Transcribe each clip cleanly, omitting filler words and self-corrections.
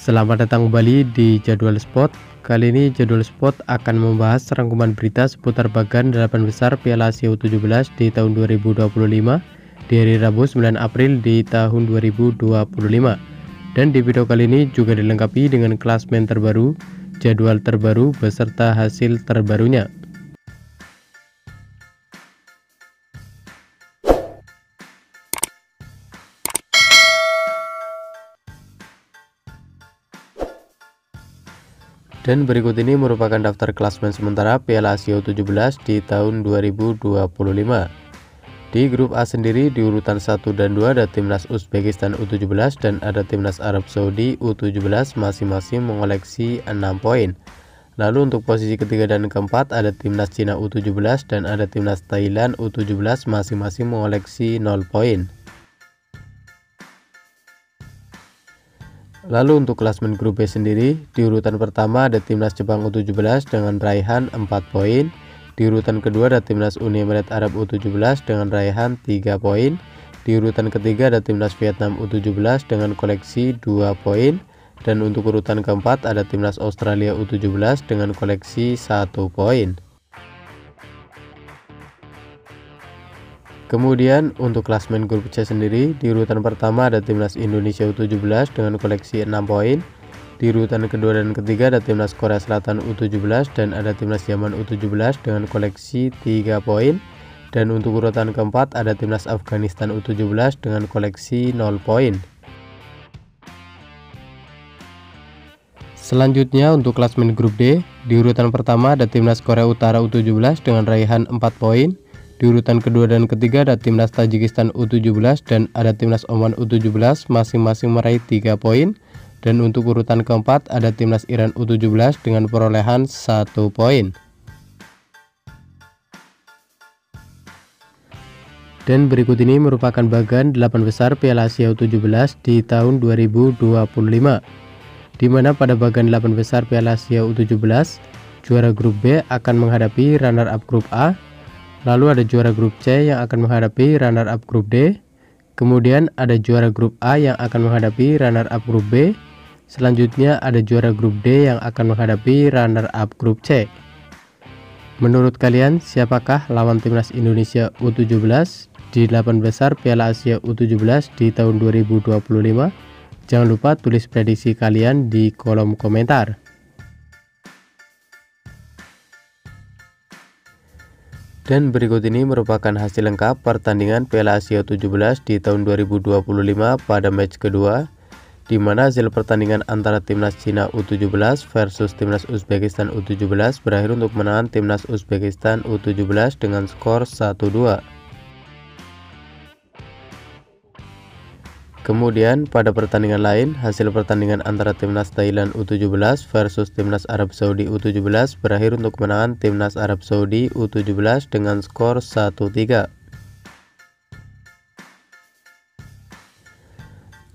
Selamat datang kembali di Jadwal Sport. Kali ini Jadwal Sport akan membahas rangkuman berita seputar bagan 8 besar Piala Asia U17 di tahun 2025 di hari Rabu 9 April di tahun 2025. Dan di video kali ini juga dilengkapi dengan klasmen terbaru, jadwal terbaru beserta hasil terbarunya. Dan berikut ini merupakan daftar klasmen sementara Piala Asia U17 di tahun 2025. Di grup A sendiri di urutan 1 dan 2 ada timnas Uzbekistan U17 dan ada timnas Arab Saudi U17 masing-masing mengoleksi 6 poin. Lalu untuk posisi ketiga dan keempat ada timnas Cina U17 dan ada timnas Thailand U17 masing-masing mengoleksi 0 poin. Lalu untuk klasmen grup B sendiri, di urutan pertama ada timnas Jepang U17 dengan raihan 4 poin. Di urutan kedua ada timnas Uni Emirat Arab U17 dengan raihan 3 poin. Di urutan ketiga ada timnas Vietnam U17 dengan koleksi 2 poin. Dan untuk urutan keempat ada timnas Australia U17 dengan koleksi 1 poin. Kemudian untuk klasmen grup C sendiri, di urutan pertama ada timnas Indonesia U17 dengan koleksi 6 poin. Di urutan kedua dan ketiga ada timnas Korea Selatan U17 dan ada timnas Yaman U17 dengan koleksi 3 poin. Dan untuk urutan keempat ada timnas Afghanistan U17 dengan koleksi 0 poin. Selanjutnya untuk klasmen grup D, di urutan pertama ada timnas Korea Utara U17 dengan raihan 4 poin. Di urutan kedua dan ketiga ada timnas Tajikistan U17 dan ada timnas Oman U17 masing-masing meraih 3 poin. Dan untuk urutan keempat ada timnas Iran U17 dengan perolehan 1 poin. Dan berikut ini merupakan bagan 8 besar Piala Asia U17 di tahun 2025. Di mana pada bagan 8 besar Piala Asia U17, juara grup B akan menghadapi runner up grup A. Lalu ada juara grup C yang akan menghadapi runner up grup D. Kemudian ada juara grup A yang akan menghadapi runner up grup B. Selanjutnya ada juara grup D yang akan menghadapi runner up grup C. Menurut kalian siapakah lawan timnas Indonesia U17 di 8 besar Piala Asia U17 di tahun 2025? Jangan lupa tulis prediksi kalian di kolom komentar. Dan berikut ini merupakan hasil lengkap pertandingan Piala Asia U17 di tahun 2025 pada match kedua, di mana hasil pertandingan antara timnas Cina U17 versus timnas Uzbekistan U17 berakhir untuk kemenangan timnas Uzbekistan U17 dengan skor 1-2. Kemudian pada pertandingan lain, hasil pertandingan antara timnas Thailand U17 versus timnas Arab Saudi U17 berakhir untuk kemenangan timnas Arab Saudi U17 dengan skor 1-3.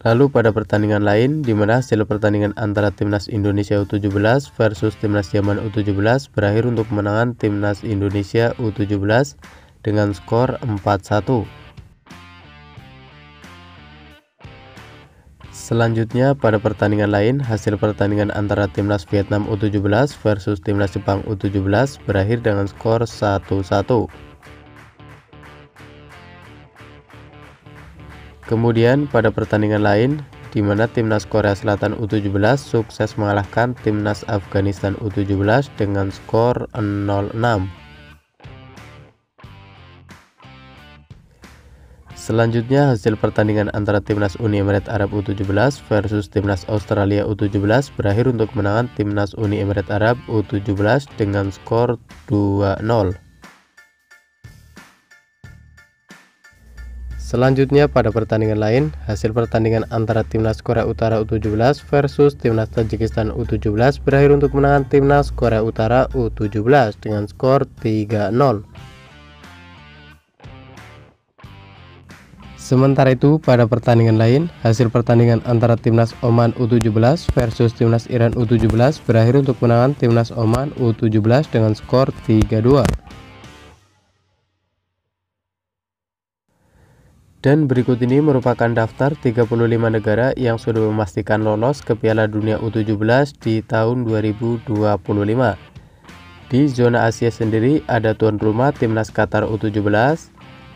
Lalu pada pertandingan lain, di mana hasil pertandingan antara timnas Indonesia U17 versus timnas Yaman U17 berakhir untuk kemenangan timnas Indonesia U17 dengan skor 4-1. Selanjutnya pada pertandingan lain, hasil pertandingan antara timnas Vietnam U17 versus timnas Jepang U17 berakhir dengan skor 1-1. Kemudian pada pertandingan lain, di mana timnas Korea Selatan U17 sukses mengalahkan timnas Afghanistan U17 dengan skor 0-6. Selanjutnya hasil pertandingan antara timnas Uni Emirat Arab U17 versus timnas Australia U17 berakhir untuk kemenangan timnas Uni Emirat Arab U17 dengan skor 2-0. Selanjutnya pada pertandingan lain, hasil pertandingan antara timnas Korea Utara U17 versus timnas Tajikistan U17 berakhir untuk kemenangan timnas Korea Utara U17 dengan skor 3-0. Sementara itu pada pertandingan lain, hasil pertandingan antara timnas Oman U17 versus timnas Iran U17 berakhir untuk kemenangan timnas Oman U17 dengan skor 3-2. Dan berikut ini merupakan daftar 35 negara yang sudah memastikan lolos ke Piala Dunia U17 di tahun 2025. Di zona Asia sendiri ada tuan rumah timnas Qatar U17,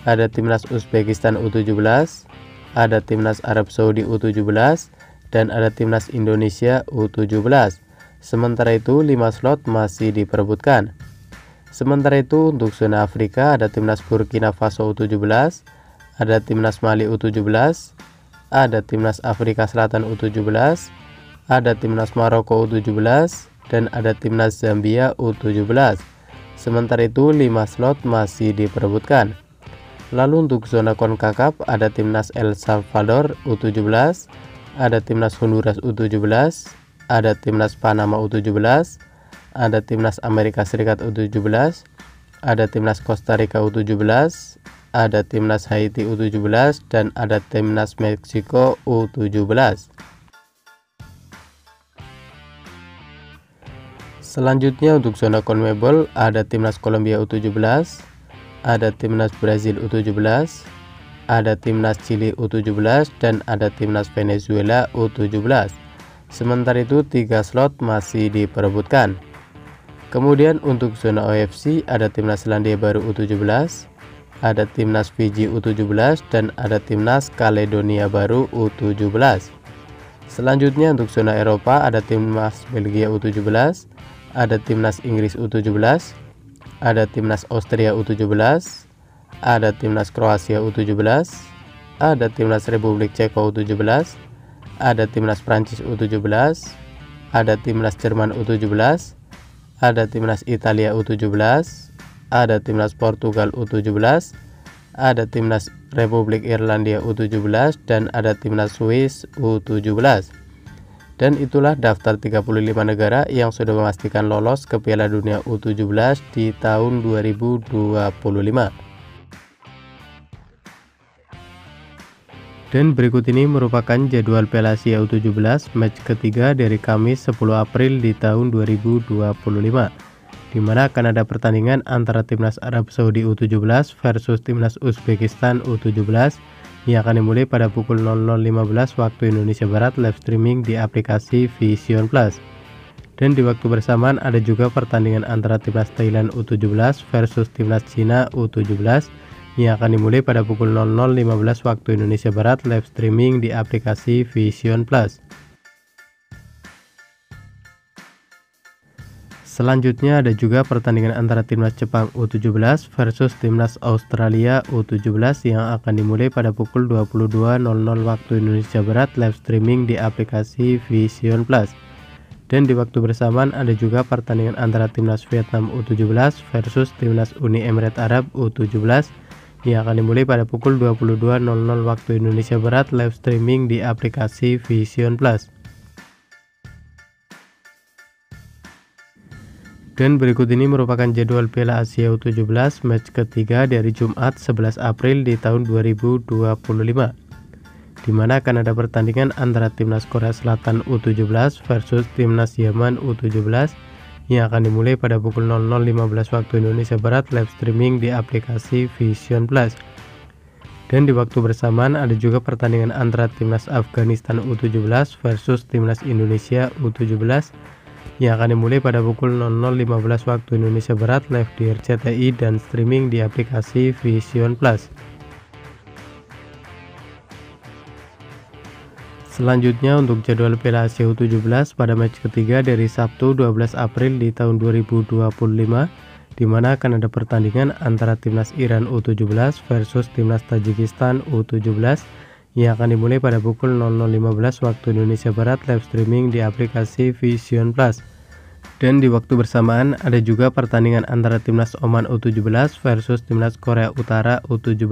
ada timnas Uzbekistan U17, ada timnas Arab Saudi U17, dan ada timnas Indonesia U17. Sementara itu 5 slot masih diperebutkan. Sementara itu untuk zona Afrika ada timnas Burkina Faso U17, ada timnas Mali U17, ada timnas Afrika Selatan U17, ada timnas Maroko U17, dan ada timnas Zambia U17. Sementara itu 5 slot masih diperebutkan. Lalu untuk zona CONCACAF ada timnas El Salvador U17, ada timnas Honduras U17, ada timnas Panama U17, ada timnas Amerika Serikat U17, ada timnas Costa Rica U17, ada timnas Haiti U17, dan ada timnas Meksiko U17. Selanjutnya untuk zona CONMEBOL ada timnas Kolombia U17, ada timnas Brazil U17, ada timnas Chili U17, dan ada timnas Venezuela U17. Sementara itu 3 slot masih diperebutkan. Kemudian untuk zona OFC ada timnas Selandia Baru U17, ada timnas Fiji U17, dan ada timnas Kaledonia Baru U17. Selanjutnya untuk zona Eropa ada timnas Belgia U17, ada timnas Inggris U17, ada timnas Austria U17, ada timnas Kroasia U17, ada timnas Republik Ceko U17, ada timnas Prancis U17, ada timnas Jerman U17, ada timnas Italia U17, ada timnas Portugal U17, ada timnas Republik Irlandia U17, dan ada timnas Swiss U17. Dan itulah daftar 35 negara yang sudah memastikan lolos ke Piala Dunia U17 di tahun 2025. Dan berikut ini merupakan jadwal Piala Asia U17 match ketiga dari Kamis 10 April di tahun 2025, di mana akan ada pertandingan antara timnas Arab Saudi U17 versus timnas Uzbekistan U17 yang akan dimulai pada pukul 00.15 waktu Indonesia Barat, live streaming di aplikasi Vision Plus. Dan di waktu bersamaan ada juga pertandingan antara timnas Thailand U17 versus timnas Cina U17 yang akan dimulai pada pukul 00.15 waktu Indonesia Barat, live streaming di aplikasi Vision Plus. Selanjutnya ada juga pertandingan antara timnas Jepang U17 versus timnas Australia U17 yang akan dimulai pada pukul 22.00 waktu Indonesia Barat, live streaming di aplikasi Vision Plus. Dan di waktu bersamaan ada juga pertandingan antara timnas Vietnam U17 versus timnas Uni Emirat Arab U17 yang akan dimulai pada pukul 22.00 waktu Indonesia Barat, live streaming di aplikasi Vision Plus. Dan berikut ini merupakan jadwal Piala Asia U17 match ketiga dari Jumat 11 April di tahun 2025, di mana akan ada pertandingan antara timnas Korea Selatan U17 versus timnas Yaman U17 yang akan dimulai pada pukul 00.15 waktu Indonesia Barat, live streaming di aplikasi Vision Plus. Dan di waktu bersamaan ada juga pertandingan antara timnas Afghanistan U17 versus timnas Indonesia U17 yang akan dimulai pada pukul 00.15 waktu Indonesia Barat, live di RCTI dan streaming di aplikasi Vision Plus. Selanjutnya untuk jadwal Piala Asia U17 pada match ketiga dari Sabtu 12 April di tahun 2025, di mana akan ada pertandingan antara timnas Iran U17 versus timnas Tajikistan U17 yang akan dimulai pada pukul 00.15 waktu Indonesia Barat, live streaming di aplikasi Vision Plus. Dan di waktu bersamaan ada juga pertandingan antara timnas Oman U17 versus timnas Korea Utara U17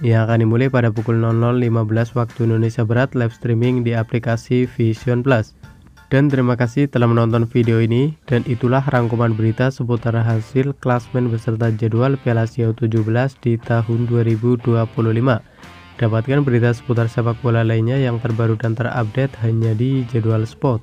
yang akan dimulai pada pukul 00.15 waktu Indonesia Barat, live streaming di aplikasi Vision Plus. Dan terima kasih telah menonton video ini, dan itulah rangkuman berita seputar hasil klasmen beserta jadwal Piala Asia U17 di tahun 2025. Dapatkan berita seputar sepak bola lainnya yang terbaru dan terupdate hanya di Jadwal Sport.